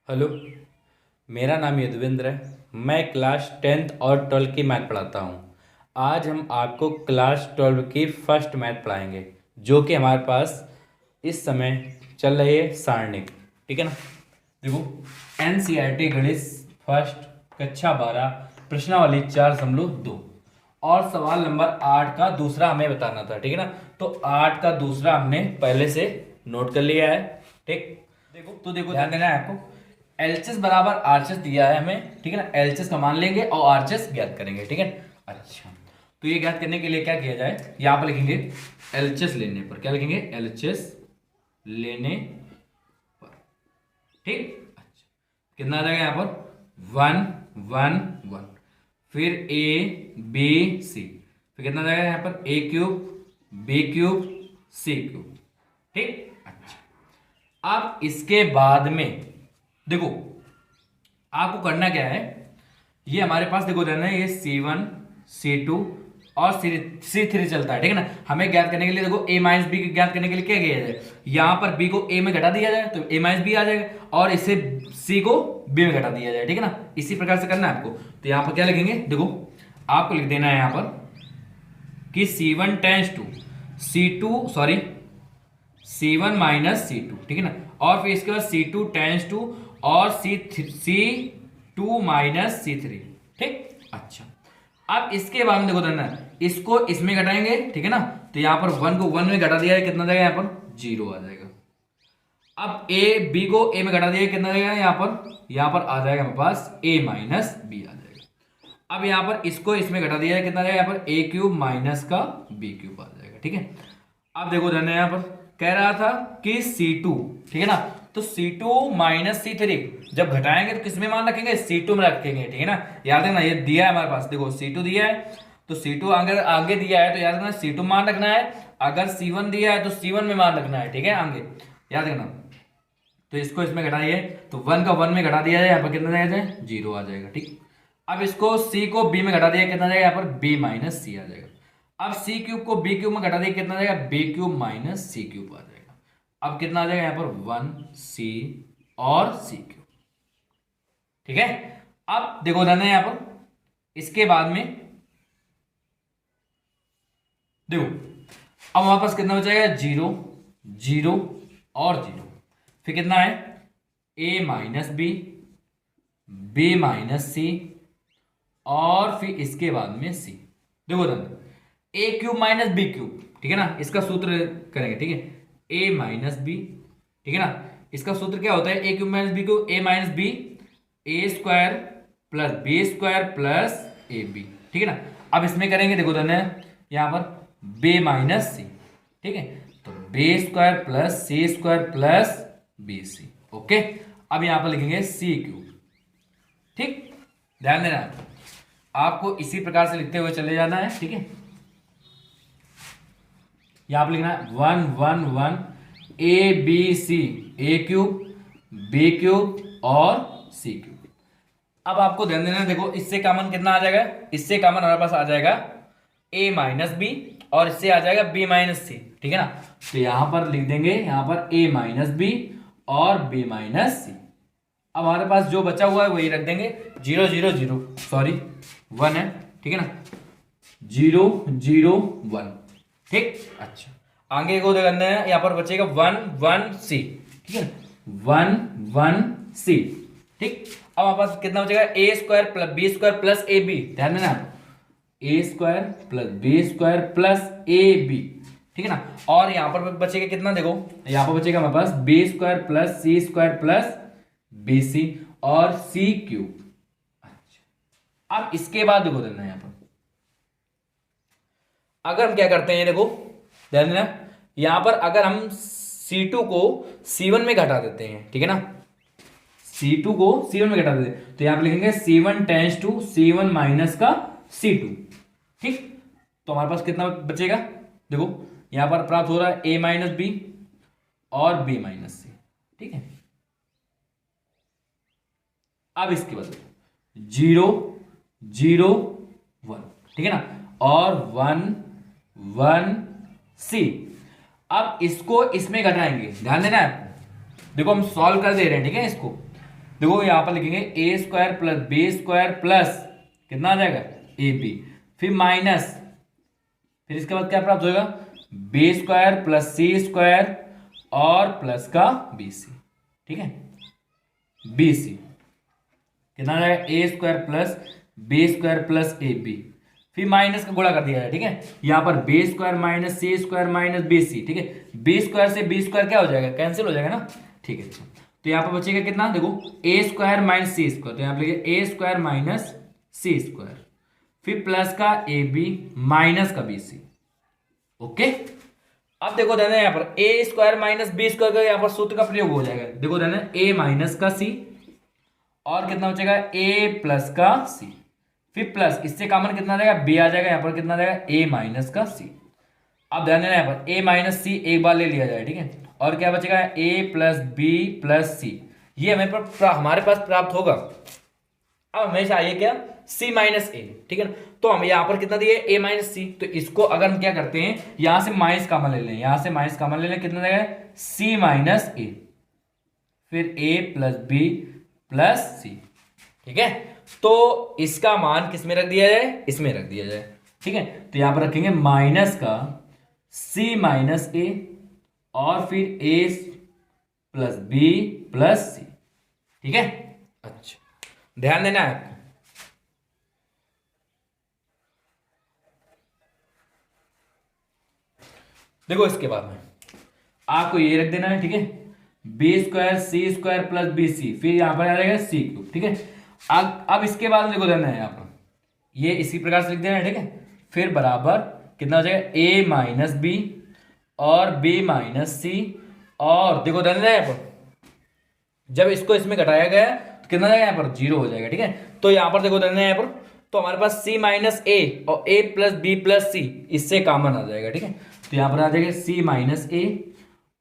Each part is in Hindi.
हेलो। मेरा नाम यदुवेंद्र है। मैं क्लास 10th और 12th की मैथ पढ़ाता हूँ। आज हम आपको क्लास 12 की फर्स्ट मैथ पढ़ाएंगे, जो कि हमारे पास इस समय चल रही है सारणिक। ठीक है ना। देखो, NCERT गणित फर्स्ट कक्षा 12 प्रश्नावली 4.2 और सवाल नंबर 8 का दूसरा हमें बताना था। ठीक है ना। तो 8 का दूसरा हमने पहले से नोट कर लिया है। ठीक, देखो ध्यान देना है आपको। एलएचएस बराबर आरएचएस दिया है हमें। ठीक है ना। एलएचएस का मान लेंगे और आरएचएस ज्ञात करेंगे। ठीक है। अच्छा, तो ये ज्ञात करने के लिए क्या किया जाए, यहां पर लिखेंगे एलएचएस लेने पर। क्या लिखेंगे? एलएचएस लेने पर। ठीक। अच्छा, कितना आ जाएगा यहां पर? 1 1 1। फिर ABC, फिर कितना आ जाएगा यहां पर? A³ B³ C³। ठीक। अच्छा, अब इसके बाद में देखो, आपको करना क्या है, ये हमारे पास देखो देना है, ये C1 C2 और C3 चलता है। ठीक है ना। हमें ज्ञात करने के लिए देखो a माइनस बी ज्ञात करने के लिए क्या किया जाए, यहां पर b को a में घटा दिया जाए तो a माइनस बी आ जाएगा, और इसे c को b में घटा दिया जाए। ठीक है ना। इसी प्रकार से करना है आपको। तो यहां पर क्या लिखेंगे, देखो आपको लिख देना है यहां पर कि C1 tense to C1 minus C2। ठीक है ना। और फिर इसके बाद C2 टेंस टू और C2 माइनस C3। ठीक। अच्छा, अब इसके बाद में देखो करना, इसको इसमें घटाएंगे। ठीक है ना। तो यहां पर 1 को 1 में घटा दिया है, कितना जाएगा यहां पर? 0 आ जाएगा। अब B को a में घटा दिया है, कितना जाएगा यहां पर आ जाएगा हमारे पास a माइनस बी आ जाएगा। अब यहां पर इसको इसमें घटा दिया है, कितना जाएगा यहां पर? A³ माइनस का B³ आ जाएगा। ठीक है। अब देखो ध्यान यहां पर कह रहा था कि C2, ठीक है ना, तो C2 माइनस C3 जब घटाएंगे तो किसमें मान रखेंगे? C2 में रखेंगे। ठीक है ना। याद रखना, ये दिया है हमारे पास, देखो C2 दिया है तो C2 अगर आगे दिया है तो याद रखना C2 मान रखना है। अगर C1 दिया है तो C1 में मान रखना है। ठीक है, आगे याद रखना। तो इसको इसमें घटाइए, तो 1 का 1 में घटा दिया जाए, यहाँ पर कितना जाएगा? 0 आ जाएगा। ठीक। अब इसको C को B में घटा दिया, कितना जाएगा यहाँ पर? B माइनस C आ जाएगा। अब C³ को B³ में घटा दिया, कितना जाएगा? B³ माइनस C³ आ जाएगा। अब कितना आ जाएगा यहाँ पर? 1C और C³। ठीक है। अब देखो ध्यान है यहाँ पर, इसके बाद में देखो, अब हमारे पास कितना बचाएगा? 0 0 और 0। फिर कितना है? a minus b, b minus c, और फिर इसके बाद में c। देखो ध्यान, A³ माइनस B³। ठीक है ना, इसका सूत्र करेंगे। ठीक है, a माइनस बी। ठीक है ना, इसका सूत्र क्या होता है? A³ minus B³ a minus b, A² plus B² plus AB। ठीक है ना। अब इसमें करेंगे, देखो ध्यान यहां पर b माइनस सी। ठीक है, तो B² plus C² plus BC। Okay, अब यहां पर लिखेंगे C³। ठीक, ध्यान देना, आपको इसी प्रकार से लिखते हुए चले जाना है। ठीक है, यहां पर लिखना है 1 1 1 ABC, A³ B³ और C³। अब आपको ध्यान देना है, देखो इससे कॉमन कितना आ जाएगा? इससे कॉमन हमारे पास आ जाएगा a माइनस बी, और इससे आ जाएगा b माइनस सी। ठीक है ना। तो यहां पर लिख देंगे, यहां पर a माइनस बी और b माइनस सी। अब हमारे पास जो बचा हुआ है वही रख देंगे। 0 0 0, सॉरी 1 है। ठीक है ना, 0 0 1। ठीक। अच्छा, आगे को करना है, यहां पर बचेगा 1 1 सी। ठीक है, 1 1 सी। ठीक। अब हमारे पास कितना बचेगा? A² plus B² plus AB। ध्यान देना, A² plus B² plus AB। ठीक है ना। और यहां पर बचेगा कितना? देखो यहां पर बचेगा हमारे पास B² plus C² plus BC और C³। अच्छा, अब इसके बाद देखो देना यहां पर, अगर हम क्या करते हैं, देखो ध्यान देना, यहां पर अगर हम C2 को C1 में घटा देते हैं। ठीक है ना, C2 को C1 में घटा देते हैं, तो यहां पर लिखेंगे C1 tense to C1 minus का C2। ठीक, तो हमारे पास कितना बचेगा? देखो यहां पर प्राप्त हो रहा है a माइनस बी और b माइनस सी। ठीक है, अब इसके बाद 0 0 1। ठीक है ना, और 1 1 सी। अब इसको इसमें घटाएंगे, ध्यान देना है। देखो हम सॉल्व कर दे रहे हैं। ठीक है, इसको देखो यहाँ पर लिखेंगे a square plus b square plus कितना आ जाएगा ए बी, फिर माइनस, फिर इसके बाद क्या प्राप्त होगा b square plus c square और प्लस का बी सी। ठीक है, बी सी कितना आ जाएगा a square plus b square plus a b, फिर माइनस का गुणा कर दिया जाए। ठीक है, यहाँ पर b square minus c square minus b c. ठीक है, बी स्क्वायर से बी स्क्वायर क्या हो जाएगा, कैंसिल हो जाएगा ना। ठीक है, तो यहाँ पर बचेगा कितना, देखो ए स्क्वायर माइनस सी स्क्वायर, तो यहाँ पर लिखिए ए स्क्वायर माइनस सी स्क्वायर, फिर प्लस का ए बी माइनस का बी सी। ओके, अब देखो देना यहाँ पर ए स्क्वायर माइनस बी स्क्वायर का यहाँ पर सूत्र का प्रयोग हो जाएगा। देखो देना ए माइनस का सी और कितना बचेगा ए प्लस का सी, फिर प्लस इससे कॉमन कितना आ जाएगा बी आ जाएगा, यहाँ पर कितना आ जाएगा ए माइनस का सी। अब ध्यान देना यहाँ पर ए माइनस सी एक बार ले लिया जाए। ठीक है, और क्या बचेगा ए प्लस बी प्लस सी, ये हमारे पास प्राप्त होगा। अब हमें चाहिए क्या c माइनस ए। ठीक है ना, तो हम यहाँ पर कितना दिए a माइनस सी, तो इसको अगर हम क्या करते हैं यहां से माइनस कॉमन ले लें, यहां से माइनस कॉमन ले लें, कितना देगा c माइनस ए, फिर a प्लस बी प्लस सी। ठीक है, तो इसका मान किस में रख दिया जाए, इसमें रख दिया जाए। ठीक है, तो यहां पर रखेंगे माइनस का c माइनस ए और फिर a प्लस बी प्लस सी। ठीक है, अच्छा ध्यान देना है। देखो इसके बाद में आपको ये रख देना है। ठीक है, बी स्क्वायर सी स्क्वायर प्लस बी सी, फिर यहां पर आ जाएगा सी क्यूब। ठीक है, अब इसके बाद में देखो देना है यहाँ पर ये इसी प्रकार से लिख देना है। ठीक है, फिर बराबर कितना हो जाएगा ए माइनस बी और बी माइनस सी, और देखो देना है यहाँ पर जब इसको इसमें घटाया गया तो कितना जाएगा यहाँ पर जीरो हो जाएगा। ठीक है, तो यहाँ पर देखो देना है यहाँ पर, तो हमारे पास c माइनस ए और a प्लस बी प्लस सी इससे कॉमन आ जाएगा। ठीक है, तो यहाँ पर आ जाएगा c माइनस ए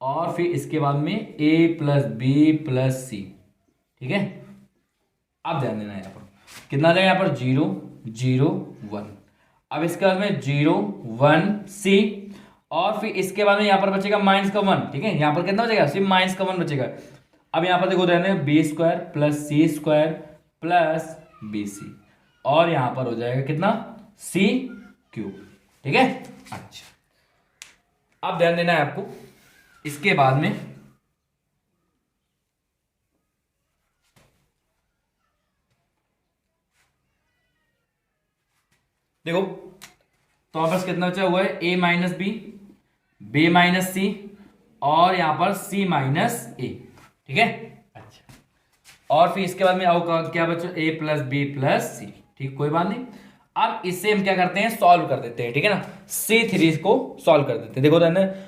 और फिर इसके बाद में a प्लस बी प्लस सी। ठीक है, अब ध्यान देना है यहाँ पर कितना आ जाएगा यहाँ पर 0 0 1, अब इसके बाद में 0 1 c और फिर इसके बाद में यहाँ पर बचेगा माइनस का 1। ठीक है, यहाँ पर कितना बचेगा सिर्फ माइनस का 1 बचेगा। अब यहाँ पर देखो रहने B square plus c square plus B C, और यहाँ पर हो जाएगा कितना सी क्यूब। ठीक है, अच्छा अब ध्यान देना है आपको इसके बाद में देखो तो वापस कितना बचा हुआ है ए minus B, B minus c और यहां पर सी माइनस ए। ठीक है, अच्छा और फिर इसके बाद में आओ क्या बचा ए प्लस बी प्लस सी। ठीक, कोई बात नहीं। अब इससे हम क्या करते हैं सॉल्व कर देते हैं। ठीक है ना, C3 को सॉल्व कर देते हैं। देखो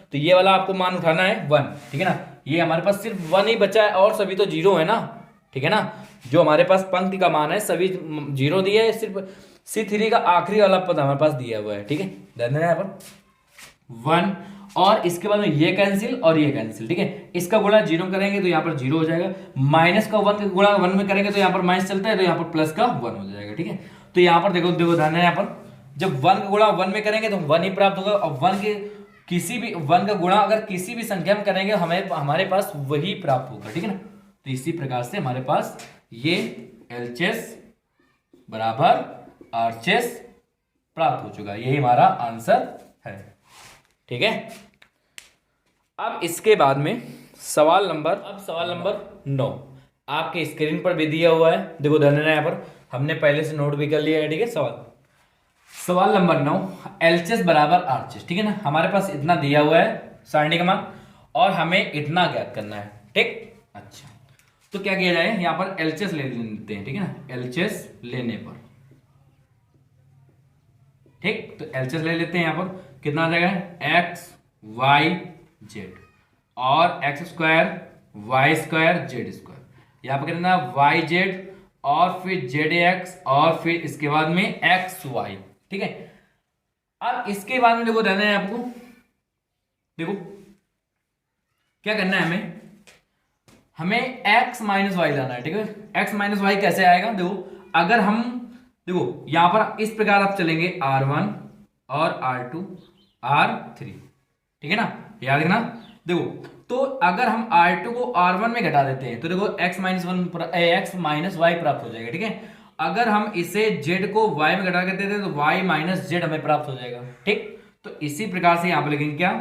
तो ये वाला आपको मान उठाना है 1। ठीक है ना, ये हमारे पास सिर्फ 1 ही बचा है और सभी तो जीरो है ना। ठीक है ना, जो हमारे पास पंक्ति का मान है सभी जीरो दिया है, सिर्फ C3 का आखिरी वाला पद हमारे पास दिया हुआ है। ठीक है, ध्यान देना यहाँ पर 1 और इसके बाद में ये कैंसिल और ये कैंसिल। ठीक है, इसका गुणा जीरो करेंगे तो यहाँ पर जीरो हो जाएगा, माइनस का 1 का गुणा 1 में करेंगे तो यहाँ पर माइनस चलता है तो यहाँ पर प्लस का 1 हो जाएगा। ठीक है, तो यहाँ पर देखो देखो ध्यान है यहाँ पर जब 1 का गुणा 1 में करेंगे तो 1 ही प्राप्त होगा, और 1 के किसी भी 1 का गुणा अगर किसी भी संख्या में करेंगे हमारे पास वही प्राप्त होगा। ठीक है ना, तो इसी प्रकार से हमारे पास ये LHS बराबर RHS प्राप्त हो चुका है, यही हमारा आंसर है। ठीक है, अब इसके बाद में सवाल नंबर 9 आपके स्क्रीन पर भी दिया हुआ है। देखो ध्यान देना यहाँ पर हमने पहले से नोट भी कर लिया है। ठीक है, सवाल नंबर 9 LHS बराबर RHS। ठीक है ना, हमारे पास इतना दिया हुआ है सारणी का मान और हमें इतना ज्ञात करना है। ठीक, अच्छा तो क्या किया जाए यहाँ पर LHS ले लेते हैं। ठीक है ना, LHS लेने पर ठीक, तो LHS ले लेते हैं। यहाँ पर कितना आ जाएगा x y z और x square y square z square, यहाँ पर कितना y z और फिर zx और फिर इसके बाद में x y। ठीक है, अब इसके बाद में देखो ध्यान है आपको, देखो क्या करना है हमें x माइनस वाई लाना है। ठीक है, x माइनस वाई कैसे आएगा, देखो अगर हम देखो यहां पर इस प्रकार आप चलेंगे R1 और R2 R3। ठीक है ना, याद रखना देखो, तो अगर हम R2 को R1 में घटा देते हैं तो देखो x माइनस वाई प्राप्त हो जाएगा, ठीक है। अगर हम इसे z को y में घटा कर देते हैं तो y माइनस z हमें प्राप्त हो जाएगा, ठीक। तो इसी प्रकार से यहां पर लिखेंगे क्या,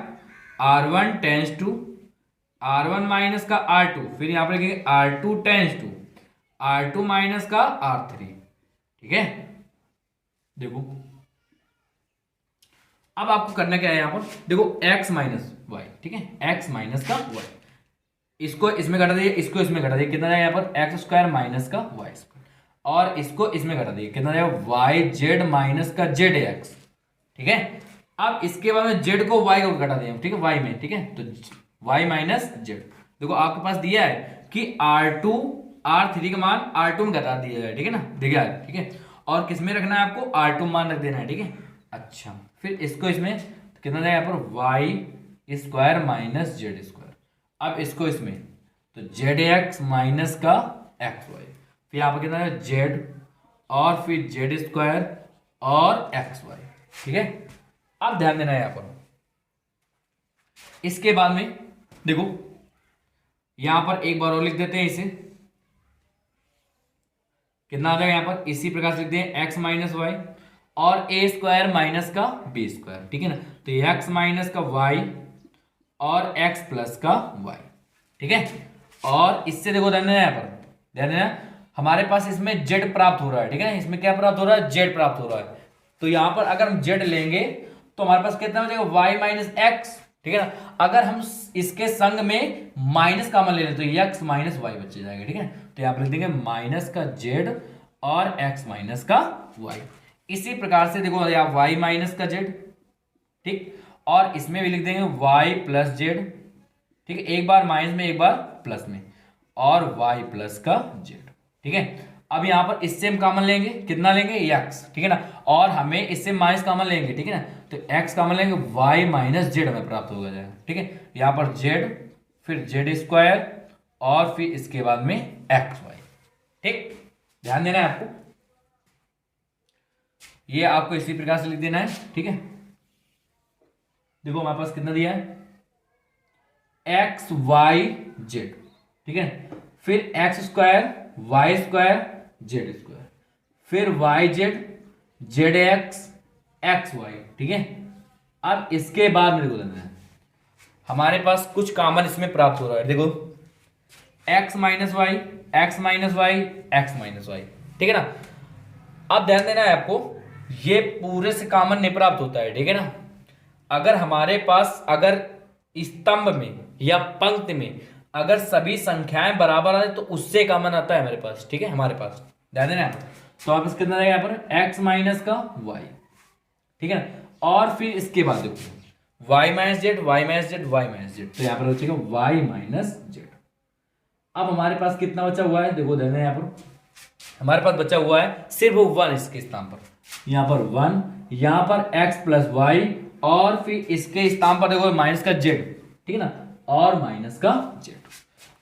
R1 tense to R1 minus का R2, फिर यहां पर लिखेंगे R2 tense to R2 minus का R3, ठीक है। देखो अब आपको करना क्या है, यहां पर देखो x माइनस वाई, ठीक है, x माइनस का y, इसको इसमें घटा दिए, इसको इसमें घटा दिए, कितना जाएगा यहाँ पर एक्स स्क्वायर माइनस का वाई स्क्वायर, और इसको इसमें घटा दिए, कितना जाएगा वाई जेड माइनस का जेड एक्स, ठीक है। अब इसके बाद में जेड को वाई को घटा दिया, ठीक है, वाई में, ठीक है, तो वाई माइनस जेड। देखो आपके पास दिया है कि R2 R3 का मान R2 में घटा दिया जाए, ठीक है ना, दिया है, ठीक है। और किस में रखना है आपको, R2 मान रख देना है, ठीक है। अच्छा, फिर इसको इसमें कितना जाएगा यहाँ पर y square minus z square, अब इसको इसमें तो जेड एक्स माइनस का एक्स वाई, फिर यहाँ पर कितना है जेड और फिर जेड स्क्वायर और एक्स वाई, ठीक है। अब ध्यान देना है यहाँ पर, इसके बाद में देखो यहां पर एक बार और लिख देते हैं इसे, कितना आ जाएगा यहाँ पर, इसी प्रकार से लिखते हैं एक्स माइनस वाई और ए स्क्वायर माइनस का बी स्क्वायर, ठीक है ना। तो एक्स माइनस का वाई और x प्लस का y, ठीक है। और इससे देखो ध्यान देना, यहाँ पर ध्यान देना, हमारे पास इसमें z प्राप्त हो रहा है, ठीक है। इसमें क्या प्राप्त हो रहा है, z प्राप्त हो रहा है। तो यहाँ पर अगर हम z लेंगे तो हमारे पास कितना हो जाएगा y माइनस एक्स, ठीक है ना। अगर हम इसके संग में माइनस कॉमन ले लें तो x माइनस वाई बच जाएगा, ठीक है। तो यहाँ पर लिख देंगे माइनस का z और x माइनस का y। इसी प्रकार से देखो यहाँ y माइनस का z, ठीक, और इसमें भी लिख देंगे y प्लस जेड, ठीक है, एक बार माइनस में एक बार प्लस में, और y प्लस का जेड, ठीक है। अब यहां पर इससे हम कॉमन लेंगे, कितना लेंगे x, ठीक है ना, और हमें इससे माइनस कॉमन लेंगे, ठीक है ना, तो x कॉमन लेंगे, y माइनस जेड हमें प्राप्त होगा जाएगा, ठीक है। यहां पर z फिर जेड स्क्वायर और फिर इसके बाद में एक्स वाई, ठीक, ध्यान देना है आपको, ये आपको इसी प्रकार से लिख देना है, ठीक है। देखो हमारे पास कितना दिया है एक्स वाई जेड, ठीक है, फिर x square y square z square, फिर y z z x x y, ठीक है। अब इसके बाद में देखो है हमारे पास कुछ कॉमन इसमें प्राप्त हो रहा है, देखो x minus y x minus y x minus y, ठीक है ना। अब ध्यान देना है आपको, ये पूरे से कॉमन नहीं प्राप्त होता है, ठीक है ना। अगर हमारे पास अगर स्तंभ में या पंक्ति में अगर सभी संख्याएं बराबर आए तो उससे कॉमन आता है हमारे पास, ठीक है, हमारे पास ध्यान देना। तो आप इसके अंदर यहाँ पर x माइनस का y, ठीक है ना, और फिर इसके बाद देखो y minus z y minus z y minus z, तो यहाँ पर बचेगा y माइनस जेड। अब हमारे पास कितना बचा हुआ है, देखो ध्यान देना, यहाँ पर हमारे पास बचा हुआ है सिर्फ 1 इसके स्थान पर, यहाँ पर 1, यहाँ पर x प्लस वाई और फिर इसके स्थान पर देखो माइनस का z, ठीक है ना, और माइनस का z।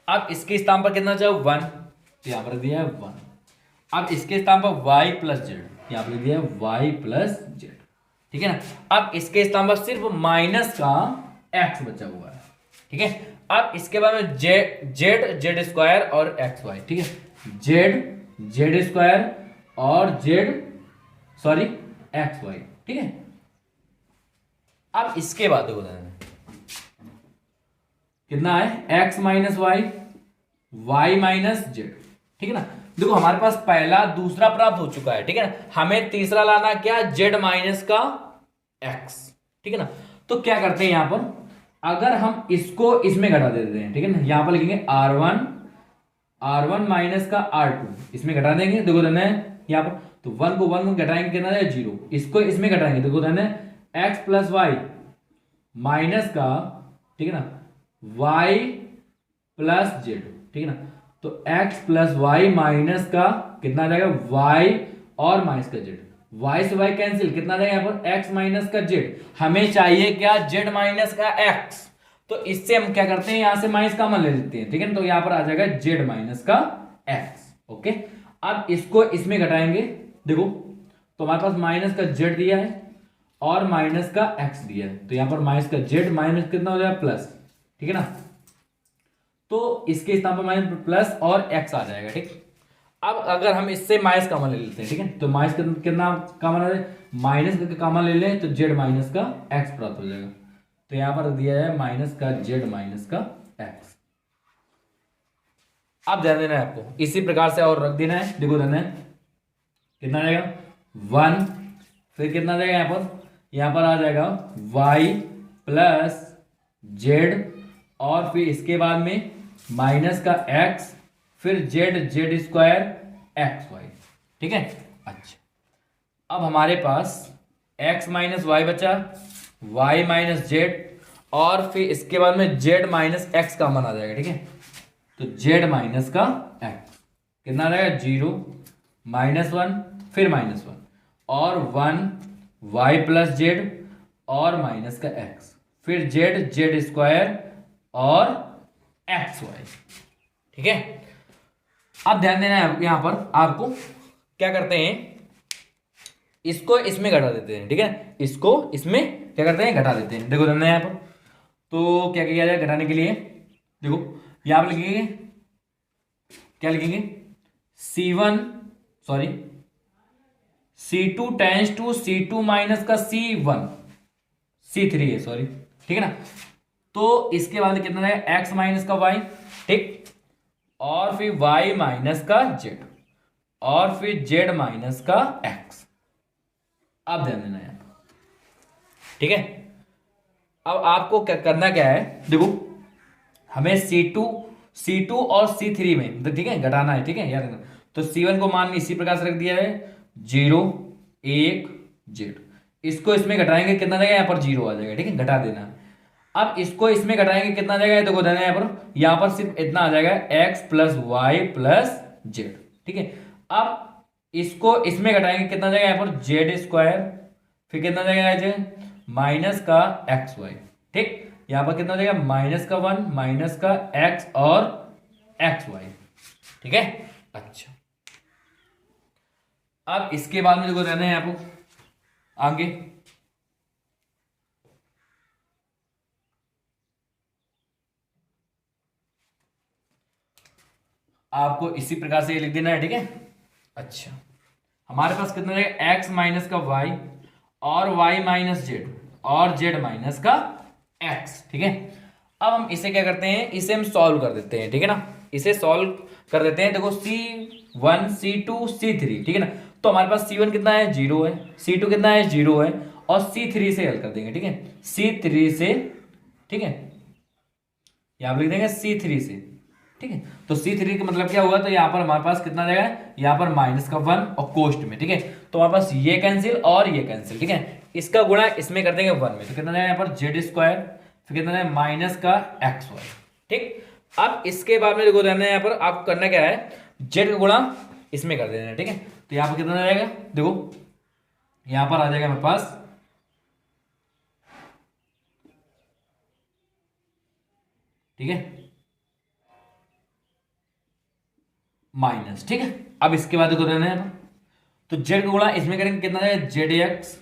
अब इसके स्थान पर कितना चाहिए 1, तो यहाँ पर दिया है 1। अब इसके स्थान पर y प्लस जेड, यहाँ पर दिया है y प्लस जेड, ठीक है ना। अब इसके स्थान पर सिर्फ माइनस का x बचा हुआ है, ठीक है। अब इसके बाद में जेड जेड स्क्वायर और एक्स वाई, ठीक है, जेड जेड स्क्वायर और एक्स वाई, ठीक है। अब इसके बाद देखो कितना है x minus y y minus z, ठीक है ना। देखो हमारे पास पहला दूसरा प्राप्त हो चुका है, ठीक है ना, हमें तीसरा लाना क्या, z माइनस का x, ठीक है ना। तो क्या करते हैं यहां पर, अगर हम इसको इसमें घटा देते हैं, ठीक है ना, यहां पर लिखेंगे r1 माइनस का r2, इसमें घटा देंगे, देखो धन है यहां पर, तो 1 को 1 को घटाएंगे कितना है 0, इसको इसमें घटाएंगे, देखो धन है x प्लस वाई माइनस का, ठीक है ना, y प्लस जेड, ठीक है ना। तो x प्लस वाई माइनस का कितना आ जाएगा y और माइनस का z, y से y कैंसिल, कितना आ जाएगा यहाँ पर x माइनस का z। हमें चाहिए क्या, z माइनस का x, तो इससे हम क्या करते हैं, यहां से माइनस कॉमन ले लेते हैं, ठीक है ना। तो यहां पर आ जाएगा z माइनस का x, ओके। अब इसको इसमें घटाएंगे, देखो तो हमारे पास माइनस का z दिया है और माइनस का x दिया है, तो यहां पर माइनस का z माइनस कितना हो जाएगा प्लस, ठीक है ना। तो इसके स्थान पर माइनस प्लस और एक्स आ जाएगा, ठीक। अब अगर हम इससे माइनस कॉमन ले लेते हैं, ठीक है, तो माइनस कितना कॉमन आ जाए, माइनस करके कॉमन ले लें तो जेड माइनस का एक्स प्राप्त हो जाएगा। तो यहां पर दिया है माइनस का जेड माइनस का एक्स। अब ध्यान देना है आपको, इसी प्रकार से और रख देना है। देखो ध्यान है, कितना आ जाएगा 1, फिर कितना आ जाएगा यहां पर आ जाएगा y प्लस जेड, और फिर इसके बाद में माइनस का x, फिर जेड स्क्वायर एक्स वाई, ठीक है। अच्छा, अब हमारे पास x माइनस वाई बचा, y माइनस जेड, और फिर इसके बाद में z माइनस एक्स का मान आ जाएगा, ठीक है। तो z माइनस का x कितना आ जाएगा 0 -1, फिर -1 और 1 y प्लस जेड और माइनस का x, फिर जेड स्क्वायर और एक्स वाई, ठीक है। अब ध्यान देना है यहां पर आपको, क्या करते हैं, इसको इसमें घटा देते हैं, ठीक है, इसको इसमें क्या करते हैं, घटा देते हैं। देखो ध्यान देना है यहां पर, तो क्या किया जाए घटाने के लिए, देखो यहां पर लिखेंगे, क्या लिखेंगे, C2 tense to C2 minus का C3 है, सॉरी, ठीक है ना। तो इसके बाद कितना रहेगा x माइनस का y, ठीक, और फिर y माइनस का z, और फिर z माइनस का x। अब ध्यान देना है, ठीक है। अब आपको क्या करना, क्या है, देखो हमें C2 और C3 में, ठीक है, घटाना है, ठीक है, याद रखना। तो C1 को मान इसी प्रकार से रख दिया है 0 1 जेड, इसको इसमें घटाएंगे कितना जाएगा, यहाँ पर 0 आ जाएगा, ठीक है, घटा देना। अब इसको इसमें घटाएंगे कितना जाएगा, देखो देना यहाँ पर सिर्फ इतना आ जाएगा x plus y plus z, ठीक है। अब इसको इसमें घटाएंगे कितना जाएगा, यहाँ पर जेड स्क्वायर, फिर कितना जाएगा माइनस का एक्स वाई, ठीक, यहाँ पर कितना हो जाएगा -1 माइनस का x और एक्स वाई, ठीक है। अच्छा, अब इसके बाद में देखो रहना है आपको आगे, आपको इसी प्रकार से ये लिख देना है, ठीक है। अच्छा, हमारे पास कितना रहेगा x माइनस का y और y माइनस जेड और z माइनस का x, ठीक है। अब हम इसे क्या करते हैं, इसे हम सॉल्व कर देते हैं, ठीक है ना, इसे सॉल्व कर देते हैं। देखो C1 C2 C3, ठीक है ना। तो हमारे पास C1 कितना है 0 है, C2 कितना है 0 है, और C3 से हल कर देंगे, ठीक है, C3 से, ठीक है, यहां पर लिख देंगे C3 से, ठीक है। तो C3 का मतलब क्या हुआ, तो यहाँ पर हमारे पास कितना जाएगा, यहाँ पर माइनस का 1 और कोष्ट में, ठीक है। तो हमारे पास ये कैंसिल और ये कैंसिल, ठीक है, इसका गुणा इसमें कर देंगे 1 में, तो कितना जाएगा यहाँ पर जेड स्क्वायर, फिर कितना जाएगा माइनस का एक्स वाई, ठीक। अब इसके बाद में देखो रहना है, यहाँ पर आपको करना क्या है, जेड का गुणा इसमें कर देना है, ठीक है। तो यहाँ पर कितना जाएगा, देखो यहाँ पर आ जाएगा हमारे पास ठीक है माइनस, ठीक है। अब इसके बाद देखो रहना है, तो जेड का गुणा इसमें करेंगे कितना जाएगा जेड एक्स,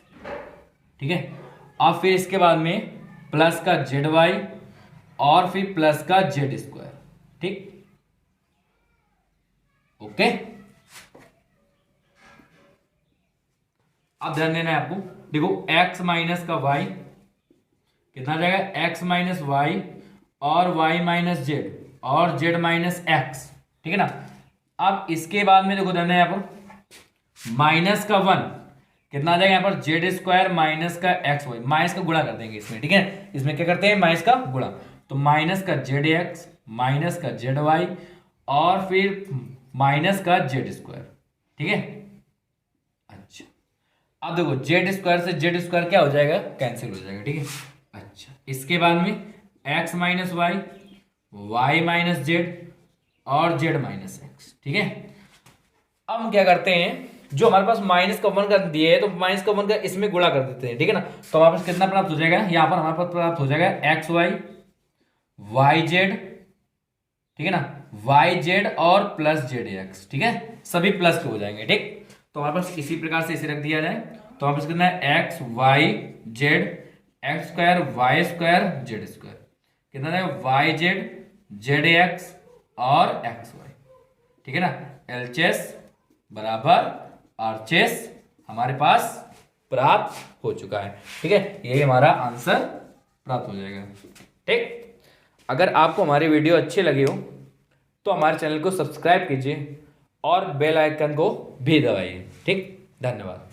ठीक है, और फिर इसके बाद में प्लस का जेड वाई और फिर प्लस का जेड स्क्वायर, ठीक, ओके। अब ध्यान देना है आपको, देखो x माइनस का y कितना जाएगा x माइनस वाई और y माइनस जेड और z माइनस एक्स, ठीक है ना। अब इसके बाद में देखो ध्यान है यहाँ पर माइनस का 1 कितना आ जाएगा यहाँ पर जेड स्क्वायर माइनस का एक्स वाई, माइनस का गुणा कर देंगे इसमें, ठीक है, इसमें क्या करते हैं माइनस का गुणा, तो माइनस का जेड एक्स माइनस का जेड वाई और फिर माइनस का जेड स्क्वायर, ठीक है। अच्छा, अब देखो जेड स्क्वायर से जेड स्क्वायर क्या हो जाएगा, कैंसिल हो जाएगा, ठीक है। अच्छा, इसके बाद में x minus y y minus z और जेड माइनस एक्स, ठीक है। अब हम क्या करते हैं, जो हमारे पास माइनस का 1 कर दिए है तो माइनस का 1 का इसमें गुणा कर देते हैं, ठीक है ना। तो हमारे पास कितना प्राप्त हो जाएगा, यहाँ पर हमारे पास प्राप्त हो जाएगा एक्स वाई वाई जेड, ठीक है ना, वाई जेड और प्लस जेड एक्स, ठीक है, सभी प्लस के हो जाएंगे, ठीक। तो हमारे पास इसी प्रकार से इसे रख दिया जाए, तो हमारे पास कितना है x y z x square y square z square, कितना है वाई जेड, जेड एक्स और एक्स वाई, ठीक है ना। एलचेस बराबर आरचेस हमारे पास प्राप्त हो चुका है, ठीक है। यही हमारा आंसर प्राप्त हो जाएगा, ठीक। अगर आपको हमारी वीडियो अच्छी लगी हो तो हमारे चैनल को सब्सक्राइब कीजिए और बेल आइकन को भी दबाइए, ठीक। धन्यवाद।